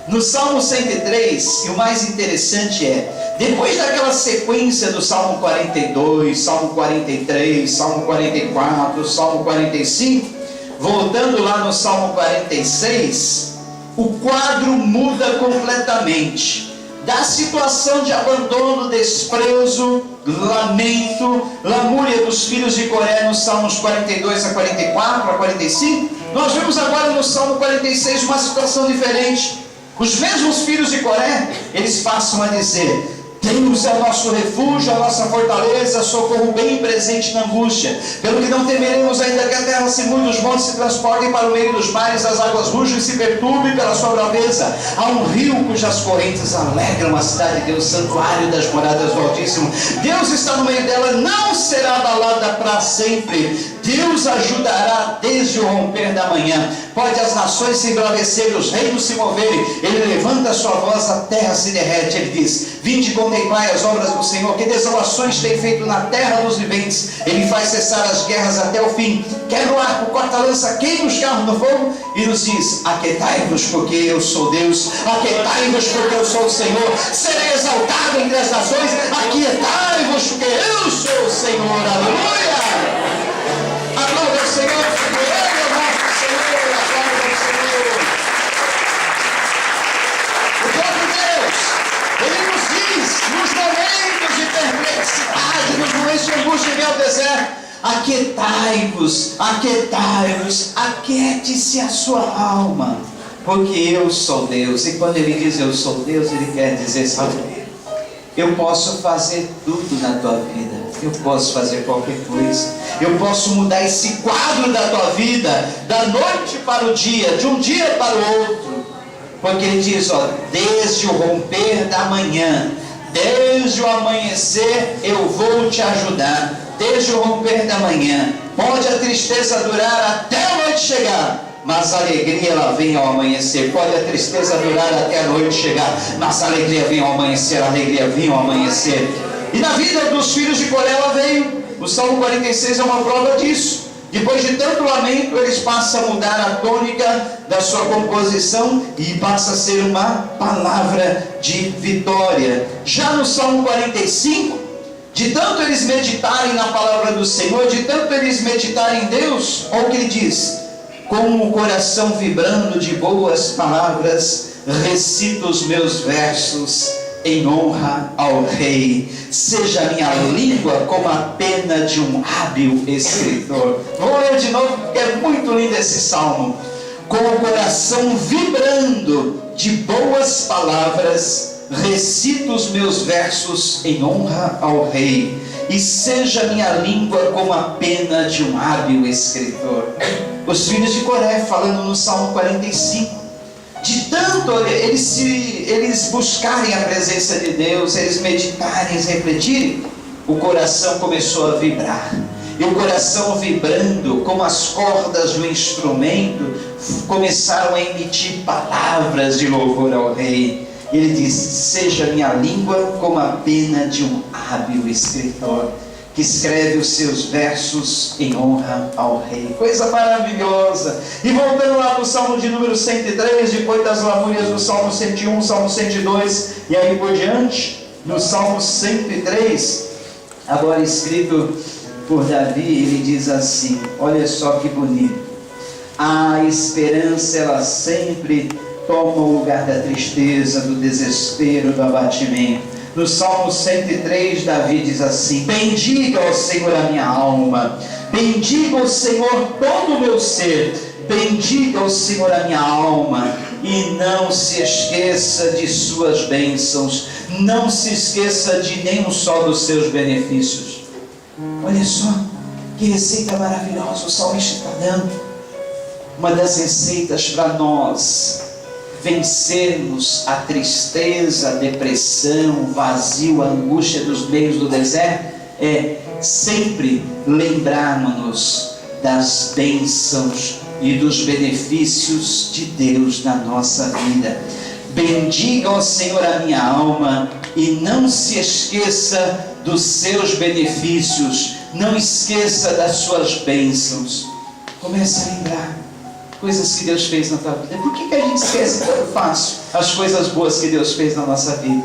No Salmo 103, e o mais interessante é, depois daquela sequência do Salmo 42, Salmo 43, Salmo 44, Salmo 45, voltando lá no Salmo 46, o quadro muda completamente. Da situação de abandono, desprezo, lamento, lamúria dos filhos de Coré nos Salmos 42 a 44, a 45, nós vemos agora no Salmo 46 uma situação diferente. Os mesmos filhos de Coré, eles passam a dizer: Deus é o nosso refúgio, a nossa fortaleza, socorro bem presente na angústia. Pelo que não temeremos, ainda que a terra se mude, os montes se transportem para o meio dos mares, as águas rujam e se perturbem pela sua braveza. Há um rio cujas correntes alegram a cidade de Deus, santuário das moradas do Altíssimo. Deus está no meio dela, não será abalada para sempre. Deus ajudará desde o romper da manhã. Pode as nações se embravecerem, os reinos se moverem. Ele levanta a sua voz, a terra se derrete. Ele diz: vinde contemplai as obras do Senhor, que desolações tem feito na terra dos viventes. Ele faz cessar as guerras até o fim. Quebra o arco, corta a lança, queima os carros no fogo. E nos diz: aquietai-vos, porque eu sou Deus. Aquietai-vos, porque eu sou o Senhor. Serei exaltado entre as nações. Aquietai-vos, porque eu sou o Senhor. Aleluia! Aplauda o Senhor, porque Ele é o nosso Senhor. Aplauda o Senhor. O próprio Deus, Ele nos diz, nos momentos de perplexidade, nos momentos de angústia em meio ao deserto: aquietai-vos, aquietai-vos, aquiete-se a sua alma, porque eu sou Deus. E quando Ele diz eu sou Deus, Ele quer dizer: sabe, eu posso fazer tudo na tua vida. Eu posso fazer qualquer coisa. Eu posso mudar esse quadro da tua vida, da noite para o dia, de um dia para o outro. Porque Ele diz, ó, desde o romper da manhã, desde o amanhecer, eu vou te ajudar. Desde o romper da manhã. Pode a tristeza durar até a noite chegar, mas a alegria ela vem ao amanhecer. Pode a tristeza durar até a noite chegar, mas a alegria vem ao amanhecer. A alegria vem ao amanhecer. E na vida dos filhos de Coré ela veio. O Salmo 46 é uma prova disso. Depois de tanto lamento, eles passam a mudar a tônica da sua composição e passa a ser uma palavra de vitória. Já no Salmo 45, de tanto eles meditarem na palavra do Senhor, de tanto eles meditarem em Deus, olha o que ele diz: com o coração vibrando de boas palavras, recito os meus versos em honra ao Rei. Seja a minha língua como a pena de um hábil escritor. Vou ler de novo, porque é muito lindo esse salmo. Com o coração vibrando de boas palavras, recito os meus versos em honra ao Rei. E seja a minha língua como a pena de um hábil escritor. Os filhos de Coré, falando no Salmo 45, de tanto eles buscarem a presença de Deus, eles meditarem, eles refletirem, o coração começou a vibrar. E o coração vibrando, como as cordas do instrumento, começaram a emitir palavras de louvor ao Rei. Ele diz: seja minha língua como a pena de um hábil escritor, que escreve os seus versos em honra ao Rei. Coisa maravilhosa. E voltando lá para o Salmo de número 103, depois das lamúrias do Salmo 101, Salmo 102 e aí por diante, no Salmo 103, agora escrito por Davi, ele diz assim, olha só que bonito: a esperança ela sempre toma o lugar da tristeza, do desespero, do abatimento. No Salmo 103, Davi diz assim: bendiga ao Senhor a minha alma, bendiga ao Senhor todo o meu ser, bendiga ao Senhor a minha alma, e não se esqueça de suas bênçãos, não se esqueça de nenhum só dos seus benefícios. Olha só, que receita maravilhosa o salmista está dando. Uma das receitas para nós vencermos a tristeza, a depressão, o vazio, a angústia dos meios do deserto é sempre lembrarmos-nos das bênçãos e dos benefícios de Deus na nossa vida. Bendiga ao Senhor a minha alma e não se esqueça dos seus benefícios, não esqueça das suas bênçãos. Comece a lembrar. coisas que Deus fez na tua vida. Por que a gente esquece tão fácil as coisas boas que Deus fez na nossa vida?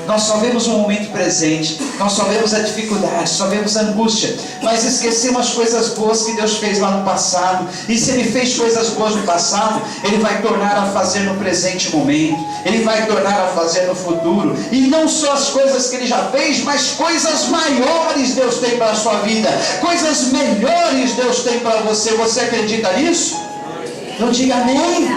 Nós só vemos o momento presente, nós só vemos a dificuldade, só vemos a angústia, mas esquecemos as coisas boas que Deus fez lá no passado. E se Ele fez coisas boas no passado, Ele vai tornar a fazer no presente momento, Ele vai tornar a fazer no futuro. E não só as coisas que Ele já fez, mas coisas maiores Deus tem para a sua vida, coisas melhores Deus tem para você. Você acredita nisso? Então diga amém.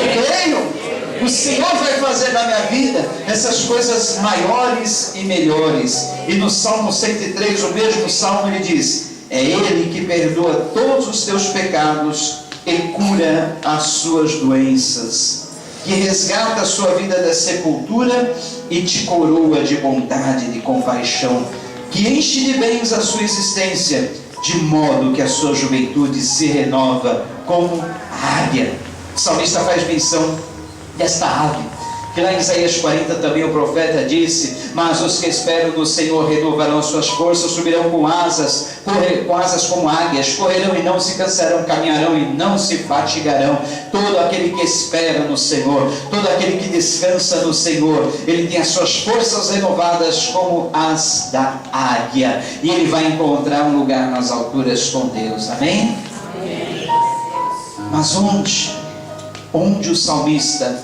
Eu creio. O Senhor vai fazer na minha vida essas coisas maiores e melhores. E no Salmo 103, o mesmo Salmo, ele diz: é Ele que perdoa todos os teus pecados e cura as suas doenças, que resgata a sua vida da sepultura e te coroa de bondade e de compaixão, que enche de bens a sua existência, de modo que a sua juventude se renova como a águia. O salmista faz menção desta ave, que lá em Isaías 40 também o profeta disse: mas os que esperam no Senhor renovarão suas forças, subirão com asas como águias, correrão e não se cansarão, caminharão e não se fatigarão. Todo aquele que espera no Senhor, todo aquele que descansa no Senhor, ele tem as suas forças renovadas como as da águia, e ele vai encontrar um lugar nas alturas com Deus. Amém? Mas onde o salmista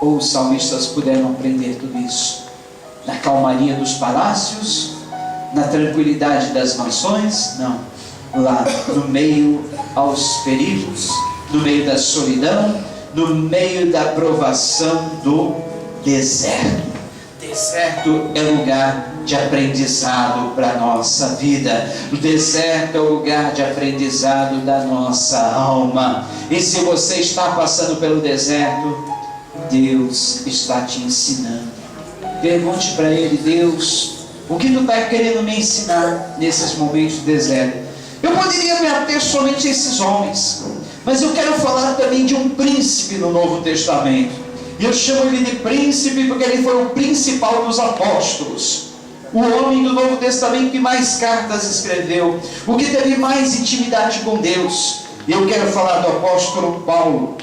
ou os salmistas puderam aprender tudo isso? Na calmaria dos palácios? Na tranquilidade das mansões? Não. Lá no meio aos perigos, no meio da solidão, no meio da provação do deserto. Deserto é lugar de aprendizado para a nossa vida. O deserto é o lugar de aprendizado da nossa alma. E se você está passando pelo deserto, Deus está te ensinando. Pergunte para Ele: Deus, o que Tu está querendo me ensinar nesses momentos de deserto? Eu poderia me ater somente a esses homens, mas eu quero falar também de um príncipe no Novo Testamento. E eu chamo ele de príncipe porque ele foi o principal dos apóstolos, o homem do Novo Testamento que mais cartas escreveu, o que teve mais intimidade com Deus. E eu quero falar do apóstolo Paulo.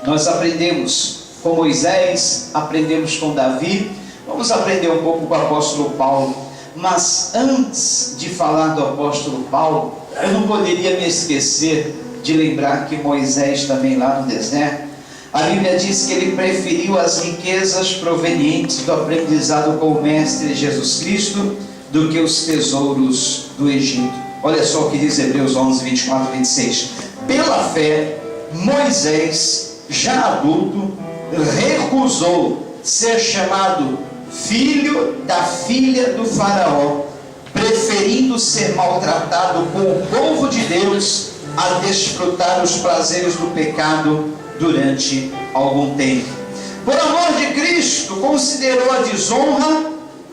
Nós aprendemos com Moisés, aprendemos com Davi, vamos aprender um pouco com o apóstolo Paulo. Mas antes de falar do apóstolo Paulo, eu não poderia me esquecer de lembrar que Moisés também lá no deserto, a Bíblia diz que ele preferiu as riquezas provenientes do aprendizado com o Mestre Jesus Cristo do que os tesouros do Egito. Olha só o que diz Hebreus 11, 24 e 26. Pela fé, Moisés, já adulto, recusou ser chamado filho da filha do faraó, preferindo ser maltratado com o povo de Deus a desfrutar os prazeres do pecado durante algum tempo. Por amor de Cristo, considerou a desonra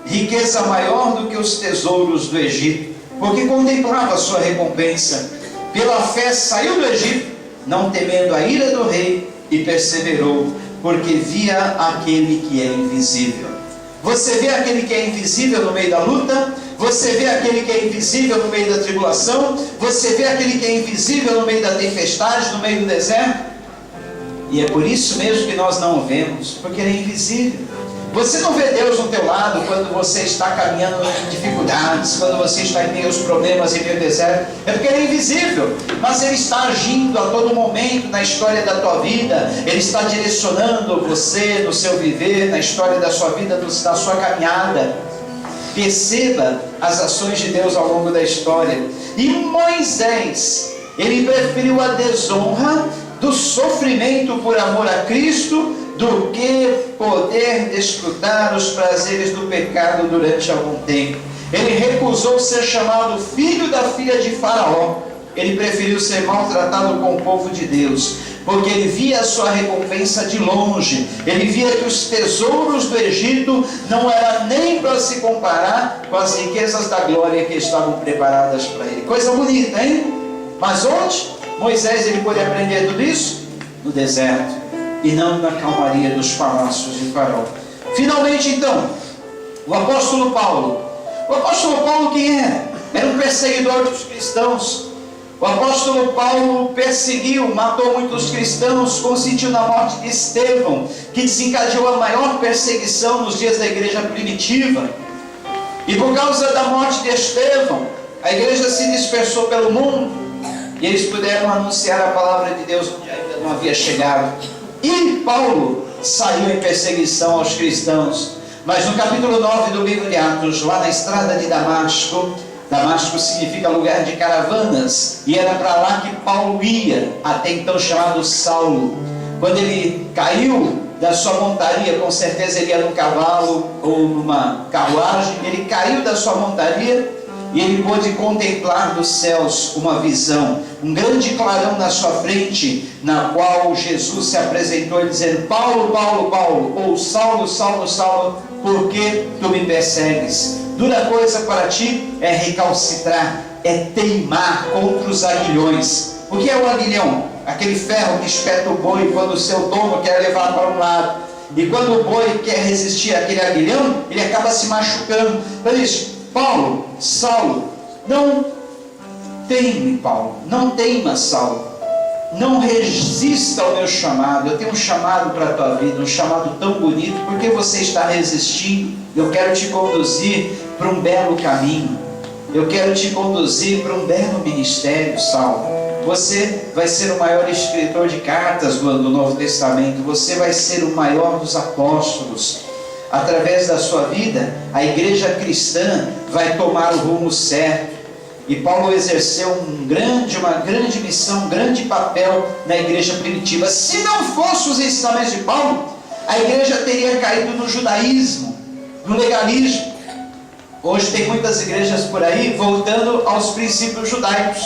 riqueza maior do que os tesouros do Egito, porque contemplava a sua recompensa. Pela fé saiu do Egito, não temendo a ira do rei, e perseverou, porque via aquele que é invisível. Você vê aquele que é invisível no meio da luta? Você vê aquele que é invisível no meio da tribulação? Você vê aquele que é invisível no meio da tempestade, no meio do deserto? E é por isso mesmo que nós não o vemos, porque ele é invisível. Você não vê Deus no teu lado quando você está caminhando em dificuldades, quando você está em meio aos problemas, em meio ao deserto, é porque ele é invisível, mas ele está agindo a todo momento na história da tua vida, ele está direcionando você no seu viver, na história da sua vida, na sua caminhada. Perceba as ações de Deus ao longo da história. E Moisés, ele preferiu a desonra do sofrimento por amor a Cristo do que poder desfrutar os prazeres do pecado durante algum tempo. Ele recusou ser chamado filho da filha de Faraó. Ele preferiu ser maltratado com o povo de Deus, porque ele via a sua recompensa de longe. Ele via que os tesouros do Egito não eram nem para se comparar com as riquezas da glória que estavam preparadas para ele. Coisa bonita, hein? Mas onde Moisés ele pôde aprender tudo isso? No deserto, e não na calmaria dos palácios de Faraó. Finalmente então, o apóstolo Paulo. O apóstolo Paulo quem era? Era um perseguidor dos cristãos. O apóstolo Paulo perseguiu, matou muitos cristãos, consentiu na morte de Estevão, que desencadeou a maior perseguição nos dias da igreja primitiva. E por causa da morte de Estevão, a igreja se dispersou pelo mundo, e eles puderam anunciar a palavra de Deus onde ainda não havia chegado. E Paulo saiu em perseguição aos cristãos. Mas no capítulo 9 do livro de Atos, lá na estrada de Damasco, Damasco significa lugar de caravanas, e era para lá que Paulo ia, até então chamado Saulo. Quando ele caiu da sua montaria, com certeza ele ia num cavalo ou numa carruagem, ele caiu da sua montaria e ele pôde contemplar dos céus uma visão, um grande clarão na sua frente, na qual Jesus se apresentou dizendo: Paulo, Paulo, Paulo, ou Saulo, Saulo, Saulo, por que tu me persegues? Dura coisa para ti é recalcitrar, é teimar contra os aguilhões. O que é o aguilhão? Aquele ferro que espeta o boi quando o seu dono quer levar para um lado. E quando o boi quer resistir àquele aguilhão, ele acaba se machucando. Então ele diz: Paulo, Saulo, não teime, Paulo, não teima, Saulo, não resista ao meu chamado. Eu tenho um chamado para a tua vida, um chamado tão bonito. Por que você está resistindo? Eu quero te conduzir para um belo caminho, eu quero te conduzir para um belo ministério, Saulo. Você vai ser o maior escritor de cartas do Novo Testamento, você vai ser o maior dos apóstolos. Através da sua vida, a igreja cristã vai tomar o rumo certo. E Paulo exerceu uma grande missão, um grande papel na igreja primitiva. Se não fossem os ensinamentos de Paulo, a igreja teria caído no judaísmo, no legalismo. Hoje tem muitas igrejas por aí voltando aos princípios judaicos.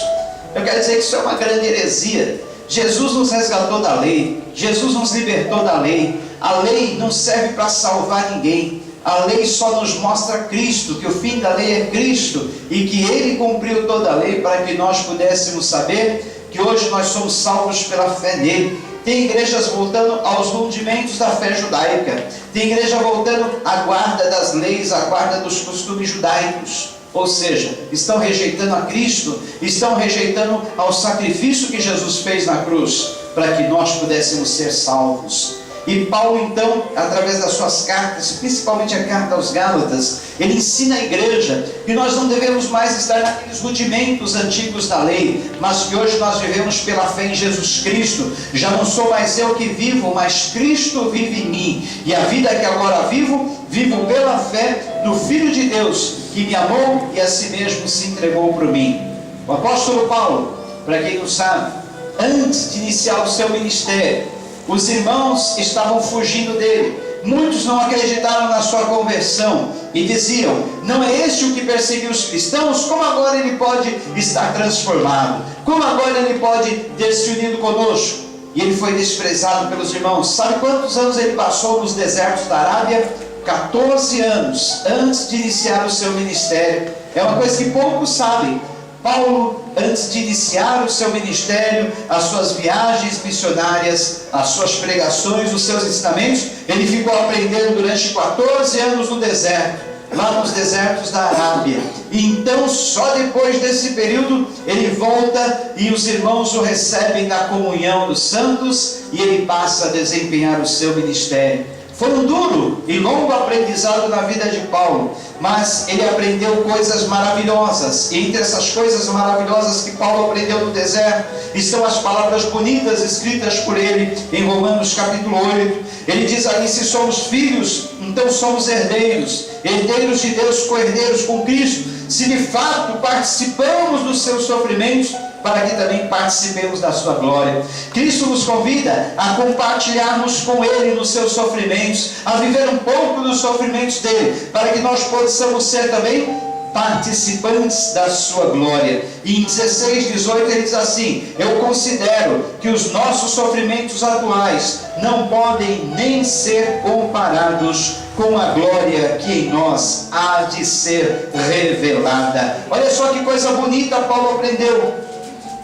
Eu quero dizer que isso é uma grande heresia. Jesus nos resgatou da lei, Jesus nos libertou da lei. A lei não serve para salvar ninguém. A lei só nos mostra Cristo, que o fim da lei é Cristo, e que Ele cumpriu toda a lei para que nós pudéssemos saber que hoje nós somos salvos pela fé nele. Tem igrejas voltando aos rudimentos da fé judaica, tem igreja voltando à guarda das leis, à guarda dos costumes judaicos. Ou seja, estão rejeitando a Cristo, estão rejeitando ao sacrifício que Jesus fez na cruz, para que nós pudéssemos ser salvos. E Paulo então, através das suas cartas, principalmente a carta aos Gálatas, ele ensina a igreja que nós não devemos mais estar naqueles rudimentos antigos da lei, mas que hoje nós vivemos pela fé em Jesus Cristo. Já não sou mais eu que vivo, mas Cristo vive em mim. E a vida que agora vivo, vivo pela fé no Filho de Deus, que me amou e a si mesmo se entregou por mim. O apóstolo Paulo, para quem não sabe, antes de iniciar o seu ministério, os irmãos estavam fugindo dele. Muitos não acreditaram na sua conversão e diziam: não é este o que perseguiu os cristãos? Como agora ele pode estar transformado? Como agora ele pode ter se unido conosco? E ele foi desprezado pelos irmãos. Sabe quantos anos ele passou nos desertos da Arábia? 14 anos antes de iniciar o seu ministério. É uma coisa que poucos sabem. Paulo, antes de iniciar o seu ministério, as suas viagens missionárias, as suas pregações, os seus ensinamentos, ele ficou aprendendo durante 14 anos no deserto, lá nos desertos da Arábia. E então, só depois desse período, ele volta e os irmãos o recebem na comunhão dos santos e ele passa a desempenhar o seu ministério. Foi um duro e longo aprendizado na vida de Paulo, mas ele aprendeu coisas maravilhosas. E entre essas coisas maravilhosas que Paulo aprendeu no deserto, estão as palavras bonitas escritas por ele em Romanos capítulo 8. Ele diz ali: se somos filhos, então somos herdeiros, herdeiros de Deus, co-herdeiros com Cristo, se de fato participamos dos seus sofrimentos, para que também participemos da sua glória. Cristo nos convida a compartilharmos com Ele nos seus sofrimentos, a viver um pouco dos sofrimentos dele, para que nós possamos ser também participantes da sua glória. E em 16:18 ele diz assim: eu considero que os nossos sofrimentos atuais não podem nem ser comparados com a glória que em nós há de ser revelada. Olha só que coisa bonita Paulo aprendeu: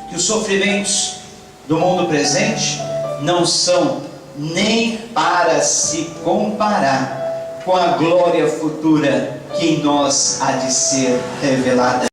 que os sofrimentos do mundo presente não são nem para se comparar com a glória futura que em nós há de ser revelada.